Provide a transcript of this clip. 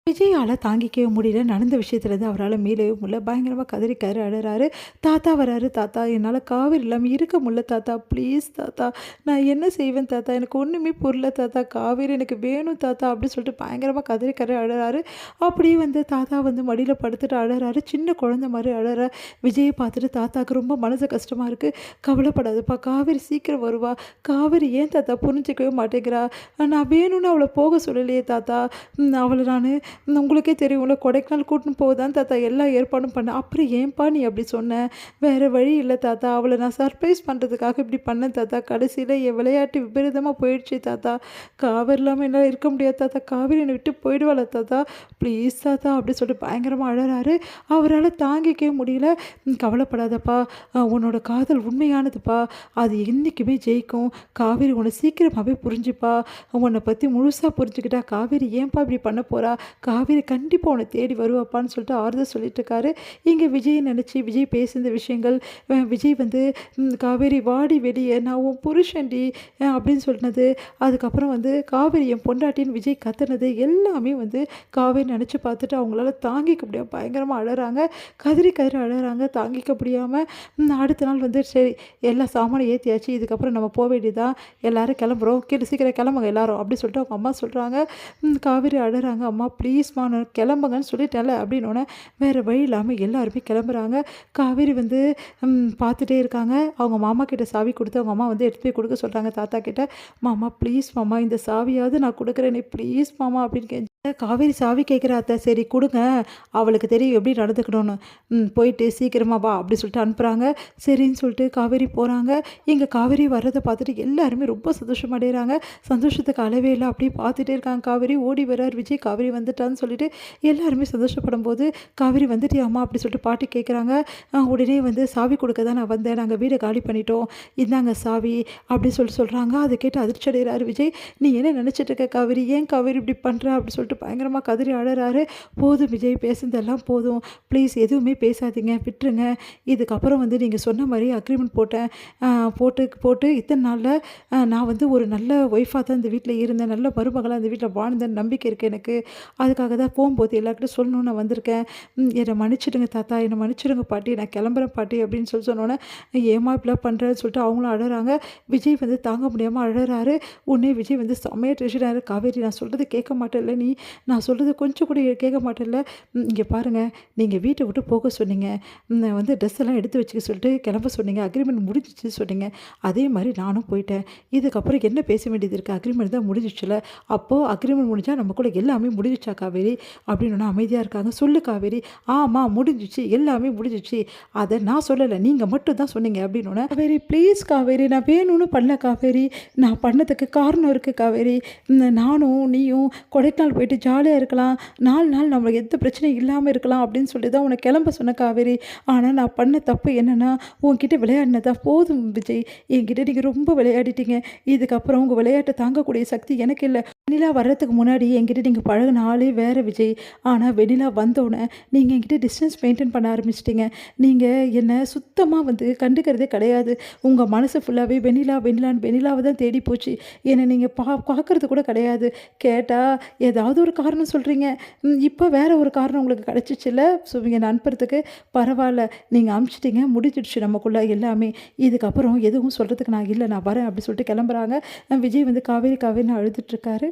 விஜயால தாங்கிக்கவே முடியல. நடந்த விஷயத்துலேருந்து அவரால மீளவே முடியல. பயங்கரமா கதறிக்காரு, அழறாரு. தாத்தா வராரு. "தாத்தா என்னால காவேரி இல்லாம இருக்க முடியல தாத்தா. ப்ளீஸ் தாத்தா. நான் என்ன செய்வேன் தாத்தா? எனக்கு ஒண்ணுமே புரியல தாத்தா. காவேரி எனக்கு வேணும் தாத்தா." அப்படின்னு சொல்லிட்டு பயங்கரமா கதறிக்காரு, அழறாரு. அப்படியே தாத்தா மடியில படுத்துட்டு அழறாரு. சின்ன குழந்தை மாரி அழறார். விஜய பார்த்துட்டு தாத்தாவுக்கு ரொம்ப மனசு கஷ்டமா இருக்கு. "கவலைப்படாதப்பா. காவேரி சீக்கிரம் வருவா. காவேரி ஏன் தாத்தா புரிஞ்சுக்கவே மாட்டேங்கிறா? நான் வேணும்னு அவள போக சொல்லலையே தாத்தா. அவள நானு உங்களுக்கே தெரியும்ல கொடைக்கானல் கூட்டின்னு போக தான் தாத்தா எல்லா ஏற்பாடும் பண்ணேன். அப்புறம் ஏன்பா நீ அப்படி சொன்ன? வேற வழி இல்ல தாத்தா. அவளை நான் சர்ப்ரைஸ் பண்ணுறதுக்காக இப்படி பண்ணேன் தாத்தா. கடைசியில் என் விளையாட்டு விபரீதமாக போயிடுச்சு தாத்தா. காவேரி இல்லாமல் என்னால் இருக்க முடியாது தாத்தா. காவேரி என்னை விட்டு போயிடுவாள தாத்தா. ப்ளீஸ் தாத்தா அப்படி சொல்லிட்டு பயங்கரமாக அழறாரு. அவரால் தாங்கிக்கவே முடியல. கவலைப்படாதப்பா. உன்னோட காதல் உண்மையானதுப்பா. அது என்றைக்குமே ஜெயிக்கும். காவேரி உன்னை சீக்கிரமாகவே புரிஞ்சுப்பா. உன்னை பற்றி முழுசாக புரிஞ்சுக்கிட்டா காவேரி ஏன்பா இப்படி பண்ண போகிறா? காவேரி கண்டிப்பாக உன்னை தேடி வருவாப்பான்னு சொல்லிட்டு ஆறுதல் சொல்லிட்டு இருக்காரு. இங்கே விஜய் நினச்சி விஜய் பேசுன விஷயங்கள் விஜய் காவேரி வாடி வெளியே நான் உன் புருஷன்டி அப்படின்னு சொன்னது, அதுக்கப்புறம் காவேரி என் பொண்டாட்டின்னு விஜய் கத்துனது எல்லாமே காவேரி நினச்சி பார்த்துட்டு அவங்களால தாங்கிக்க முடியாமல் பயங்கரமாக அழறாங்க. கதறி கதறி அழறாங்க. தாங்கிக்க முடியாமல் அடுத்த நாள் சரி எல்லா சாமானும் ஏற்றியாச்சு, இதுக்கப்புறம் நம்ம போக வேண்டியதான், எல்லாரும் கிளம்புறோம், சீக்கிரம் கிளம்புங்க எல்லாரும் அப்படின்னு சொல்லிட்டு அவங்க அம்மா சொல்கிறாங்க. காவேரி அழறாங்க. "அம்மா ப்ளீஸ்மா நான் கிளம்புங்கன்னு சொல்லிட்டேன்ல." அப்படின்னோடனே வேறு வழி இல்லாமல் எல்லாருமே கிளம்புறாங்க. காவேரி பார்த்துட்டே இருக்காங்க. அவங்க மாமா கிட்ட சாவி கொடுத்து அவங்க அம்மா எடுத்து போய் கொடுக்க சொல்கிறாங்க தாத்தா கிட்ட. "மாமா ப்ளீஸ் மாமா இந்த சாவியாவது நான் கொடுக்குறேனே ப்ளீஸ் மாமா" அப்படின்னு காவேரி சாவி கேட்குறா. "அத்தை சரி கொடுங்க, அவளுக்கு தெரியும் எப்படி நடந்துக்கணும்னு. போயிட்டு சீக்கிரமா வா" அப்படி சொல்லிட்டு அனுப்புகிறாங்க. சரின்னு சொல்லிட்டு காவேரி போகிறாங்க. இங்கே காவேரி வர்றதை பார்த்துட்டு எல்லாருமே ரொம்ப சந்தோஷமடைகிறாங்க. சந்தோஷத்துக்கு அளவே இல்லை. அப்படியே பார்த்துட்டே இருக்காங்க. காவேரி ஓடி வர்றார் விஜய். காவேரி வந்துட்டான்னு சொல்லிட்டு எல்லாருமே சந்தோஷப்படும் போது, "காவேரி வந்துட்டியாம்மா?" அப்படி சொல்லிட்டு பாட்டி கேட்குறாங்க. உடனே "சாவி கொடுக்க தான் நான் வந்தேன், நாங்கள் வீடை காலி பண்ணிட்டோம், இந்தாங்க சாவி" அப்படி சொல்கிறாங்க. அதை கேட்டு அதிர்ச்சி அடைகிறாரு விஜய். "நீ என்ன நினச்சிட்டு இருக்க காவேரி? ஏன் காவேரி இப்படி பண்ணுற?" அப்படி சொல்லிட்டு பயங்கரமாக கதறி அழறாரு. "போதும் விஜய், பேசுனதெல்லாம் போதும். ப்ளீஸ் எதுவுமே பேசாதீங்க, விட்டுருங்க. இதுக்கப்புறம் நீங்கள் சொன்ன மாதிரி அக்ரிமெண்ட் போட்டேன். போட்டு இத்தனை நாளில் நான் ஒரு நல்ல ஒய்ஃபாக தான் இந்த வீட்டில் இருந்தேன், நல்ல மருமகளாக இந்த வீட்டில் வாழ்ந்தேன் நம்பிக்கை இருக்குது எனக்கு. அதுக்காக தான் போகும்போது எல்லாருக்கிட்டும் சொல்லணும்னு நான் வந்திருக்கேன். என்னை மன்னிச்சிடுங்க தாத்தா, என்னை மன்னிச்சிடுங்க பாட்டி, நான் கிளம்புறேன் பாட்டி" அப்படின்னு சொன்னோன்னே, "ஏமா இப்படிலாம் பண்ணுறேன்னு" சொல்லிட்டு அவங்களும் அழறாங்க. விஜய் தாங்க முடியாமல் அழறாரு. உடனே விஜய் செம்மையாக டென்ஷனாரு. "காவேரி நான் சொல்கிறது கேட்க மாட்டேல்ல நீ? நான் சொல்கிறது கொஞ்சம் கூட கேட்க மாட்டேல்ல? இங்கே பாருங்கள், நீங்கள் வீட்டை விட்டு போக சொன்னீங்க, ட்ரெஸ் எல்லாம் எடுத்து வச்சுக்க சொல்லிட்டு கிளம்ப சொன்னீங்க, அக்ரிமெண்ட் முடிஞ்சிச்சு சொன்னீங்க. அதே மாதிரி நானும் போயிட்டேன். இதுக்கப்புறம் என்ன பேச வேண்டியது இருக்குது? அக்ரிமெண்ட் தான் முடிஞ்சிச்சுல. அப்போது அக்ரிமெண்ட் முடிஞ்சால் நம்ம கூட எல்லாமே முடிஞ்சிச்சா காவேரி?" அப்படின்னு அமைதியாக இருக்காங்க. "சொல்லு காவேரி." "ஆமாம் முடிஞ்சிச்சு, எல்லாமே முடிஞ்சிச்சு. அதை நான் சொல்லலை, நீங்கள் மட்டும் தான் சொன்னீங்க" அப்படின்னோடனே, "காவேரி ப்ளீஸ் காவேரி, நான் வேணும்னு பண்ணல காவேரி. நான் பண்ணதுக்கு காரணம் இருக்குது காவேரி. நானும் நீயும் கொடைக்கானல் போயிட்டு ஜாலியாக இருக்கலாம், 4 நாள் நம்மளுக்கு எந்த பிரச்சனையும் இல்லாமல் இருக்கலாம் அப்படின்னு சொல்லி தான் உன்னை கிளம்ப சொன்ன காவேரி. ஆனால் நான் பண்ண தப்பு என்னென்னா, உன்கிட்ட விளையாடினதா போதும் விஜய். என்கிட்ட நீங்கள் ரொம்ப விளையாடிட்டீங்க. இதுக்கப்புறம் உங்கள் விளையாட்டை தாங்கக்கூடிய சக்தி எனக்கு இல்லை. வெண்ணிலா வர்றதுக்கு முன்னாடி என்கிட்ட நீங்கள் பழகின ஆளே வேறு விஜய். ஆனால் வெண்ணிலா வந்தோடனே நீங்கள் என்கிட்ட டிஸ்டன்ஸ் மெயின்டைன் பண்ண ஆரம்பிச்சிட்டிங்க. நீங்கள் என்னை சுத்தமாக கண்டுக்கிறதே கிடையாது. உங்கள் மனசு ஃபுல்லாகவே வெண்ணிலாவை தான் தேடி போச்சு. என்னை நீங்கள் பார்க்குறது கூட கிடையாது. கேட்டால் ஏதாவது ஒரு காரணம் சொல்கிறீங்க. இப்போ வேறு ஒரு காரணம் உங்களுக்கு கிடச்சிச்சில்ல, ஸோ என்னை அனுப்புறதுக்கு. பரவாயில்ல, நீங்கள் அனுப்பிச்சிட்டிங்க, முடிஞ்சிடுச்சு நமக்குள்ளே எல்லாமே. இதுக்கப்புறம் எதுவும் சொல்கிறதுக்கு நான் இல்லை, நான் வரேன் அப்படி சொல்லிட்டு கிளம்புறாங்க. விஜய் காவேரி காவேரின்னு அழுதுட்டுருக்காரு.